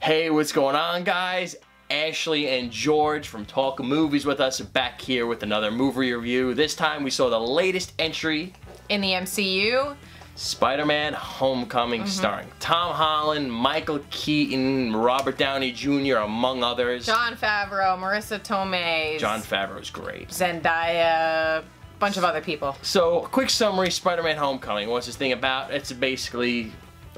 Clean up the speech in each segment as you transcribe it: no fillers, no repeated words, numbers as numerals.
Hey, what's going on, guys? Ashley and George from Talk Movies with us, back here with another movie review. This time we saw the latest entry in the MCU, Spider-Man Homecoming, starring Tom Holland, Michael Keaton, Robert Downey Jr., among others. Jon Favreau, Marissa Tomei. Jon Favreau's great. Zendaya, bunch of other people. So, quick summary, Spider-Man Homecoming. What's this thing about? It's basically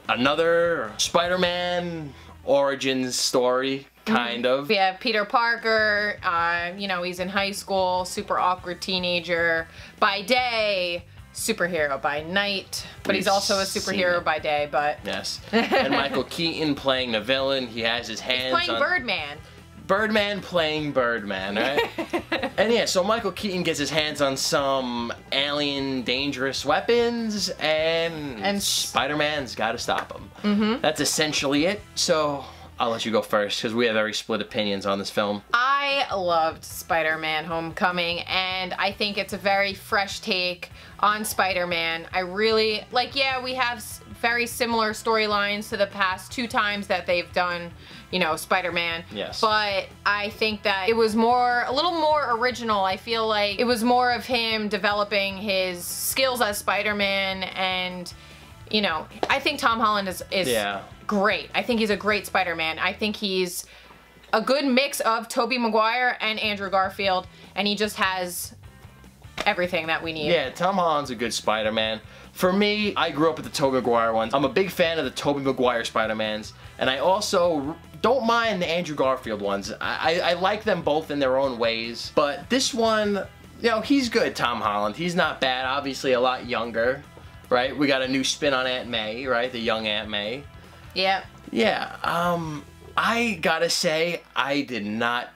another Spider-Man origins story, kind of. We have Peter Parker, you know, he's in high school, super awkward teenager by day, superhero by night, but he's also a superhero by day, but... Yes. And Michael Keaton playing the villain, he has his hands he's playing Birdman. Birdman playing Birdman, right? And yeah, so Michael Keaton gets his hands on some alien dangerous weapons, and Spider-Man's gotta stop him. That's essentially it, so I'll let you go first, because we have very split opinions on this film. I loved Spider-Man Homecoming, and I think it's a very fresh take on Spider-Man. I really, like, yeah, we have very similar storylines to the past two times that they've done, you know, Spider-Man. Yes. But I think that it was a little more original. I feel like it was more of him developing his skills as Spider-Man, and, you know, I think Tom Holland is great. I think he's a great Spider-Man. I think he's a good mix of Tobey Maguire and Andrew Garfield, and he just has everything that we need. Yeah, Tom Holland's a good Spider-Man. For me, I grew up with the Tobey Maguire ones. I'm a big fan of the Tobey Maguire Spider-Mans, and I also don't mind the Andrew Garfield ones. I like them both in their own ways, but this one, you know, he's good, Tom Holland. He's not bad, obviously a lot younger, right? We got a new spin on Aunt May, right? The young Aunt May. Yeah. Yeah, I gotta say, I did not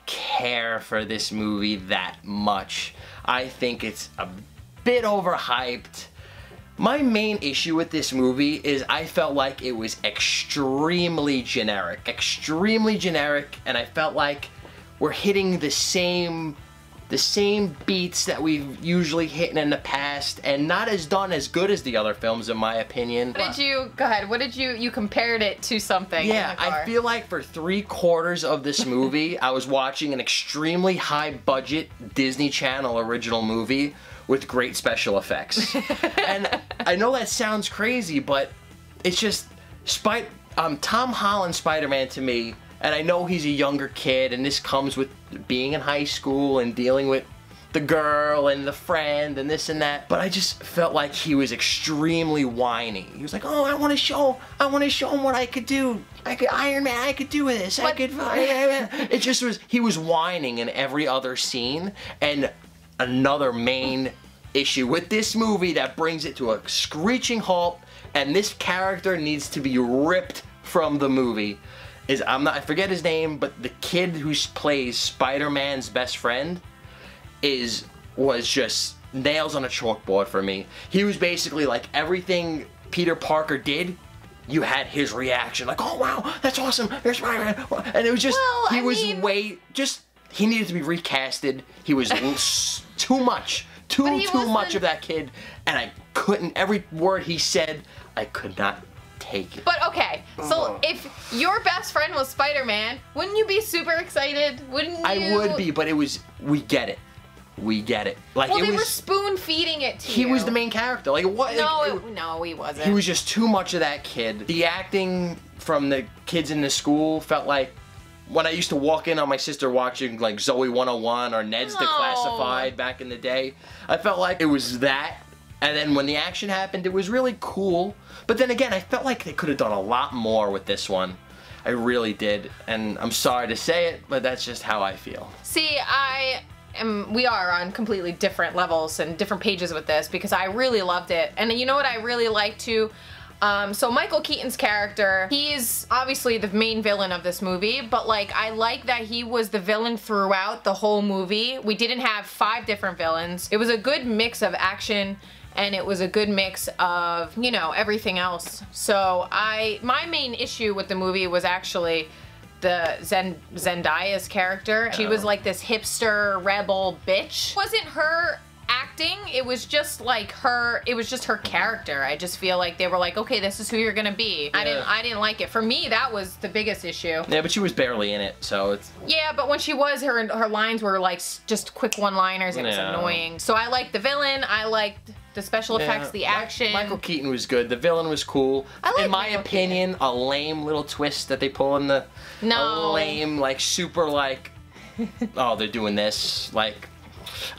care for this movie that much. I think it's a bit overhyped. My main issue with this movie is I felt like it was extremely generic, and I felt like we're hitting the same beats that we've usually hit in the past, and not as done as good as the other films, in my opinion. What did you, go ahead, what did you compared it to something? Yeah, I feel like for 3/4 of this movie, I was watching an extremely high-budget Disney Channel original movie with great special effects. And I know that sounds crazy, but it's just, Tom Holland Spider-Man to me, and I know he's a younger kid, and this comes with being in high school and dealing with the girl and the friend and this and that, but I just felt like he was extremely whiny. He was like, oh, I want to show him what I could do. Iron Man, I could do this. It just was, he was whining in every other scene. And another main issue with this movie that brings it to a screeching halt, and this character needs to be ripped from the movie, is, I forget his name, but the kid who plays Spider-Man's best friend was just nails on a chalkboard for me. He was basically like everything Peter Parker did, you had his reaction, like, oh wow, that's awesome, here's Spider-Man, and it was just, he needed to be recasted. He was too much of that kid, and I couldn't, every word he said, I could not take it. But okay, so if your best friend was Spider-Man, wouldn't you be super excited? Wouldn't you? I would be, but it was, we get it. Like, well, they were spoon-feeding it to you. He was the main character. Like, what? No, he wasn't. He was just too much of that kid. The acting from the kids in the school felt like when I used to walk in on my sister watching, like, Zoe 101 or Ned's Declassified back in the day. I felt like it was that. And then when the action happened, it was really cool. But then again, I felt like they could have done a lot more with this one. I really did. And I'm sorry to say it, but that's just how I feel. See, we are on completely different levels and different pages with this, because I really loved it. And you know what I really liked too? So Michael Keaton's character, he's obviously the main villain of this movie, but like, I like that he was the villain throughout the whole movie. We didn't have 5 different villains. It was a good mix of action, and it was a good mix of, you know, everything else. So my main issue with the movie was actually the Zendaya's character. She was like this hipster rebel bitch. Wasn't her acting, it was just like her, it was just her character. I just feel like they were like, okay, this is who you're gonna be. Yeah. I didn't like it. For me, that was the biggest issue. Yeah, but she was barely in it, so it's... Yeah, but when she was, her lines were like just quick one-liners. It was annoying. So I liked the villain. I liked the special effects, the action. Michael Keaton was good. The villain was cool. I like in my Michael opinion, Keaton. a lame little twist that they pull in the... No. A lame, like, super, like... oh, they're doing this. Like...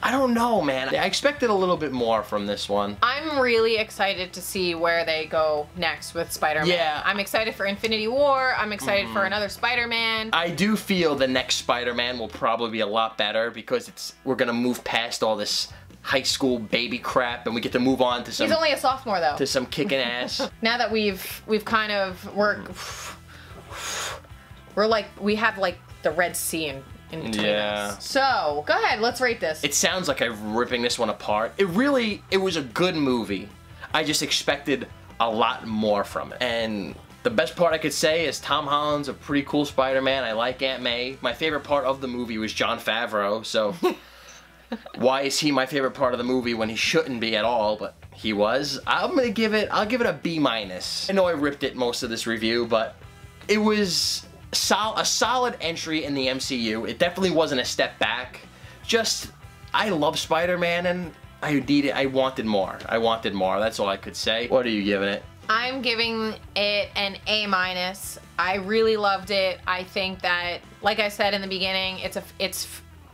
I don't know, man. I expected a little bit more from this one. I'm really excited to see where they go next with Spider-Man. Yeah. I'm excited for Infinity War. I'm excited for another Spider-Man. I do feel the next Spider-Man will probably be a lot better because we're gonna move past all this high school baby crap and we get to move on to some... He's only a sophomore though. To some kicking ass. Now that we've kind of we're like we have like the Red Sea in between us. So go ahead, let's rate this. It sounds like I'm ripping this one apart. It was a good movie. I just expected a lot more from it. And the best part I could say is Tom Holland's a pretty cool Spider-Man. I like Aunt May. My favorite part of the movie was Jon Favreau, so why is he my favorite part of the movie when he shouldn't be at all, but he was. I'll give it a B-. I know I ripped it most of this review, but it was a solid entry in the MCU. It definitely wasn't a step back. Just, I love Spider-Man and I wanted more. I wanted more. That's all I could say. What are you giving it? I'm giving it an A-. I really loved it. I think that, like I said in the beginning, it's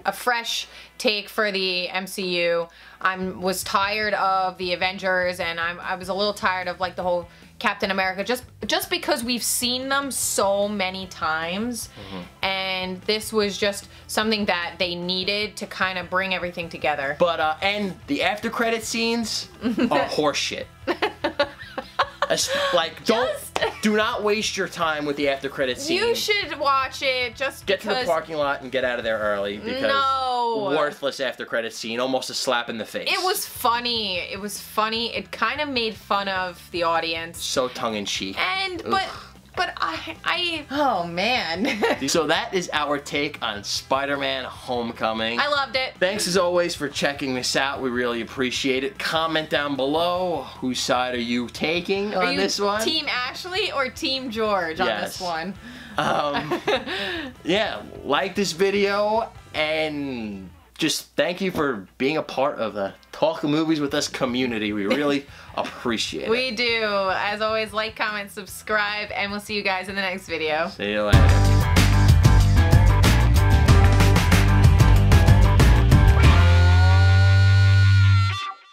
a fresh take for the MCU. Was tired of the Avengers, and I was a little tired of like the whole Captain America, just because we've seen them so many times, and this was just something that they needed to kind of bring everything together. But and the after credit scenes are horseshit. Like, do not waste your time with the after credit scene. You should watch it just get to the parking lot and get out of there early because worthless after credit scene, almost a slap in the face. It was funny. It was funny. It kind of made fun of the audience. So tongue in cheek. And but I oh man. So that is our take on Spider-Man Homecoming. I loved it. Thanks as always for checking this out. We really appreciate it. Comment down below whose side are you taking on this one. Team Ashley or Team George on this one? Yeah, like this video and just thank you for being a part of the Talk Movies with Us community. We really appreciate it. We do. As always, like, comment, subscribe, and we'll see you guys in the next video. See you later.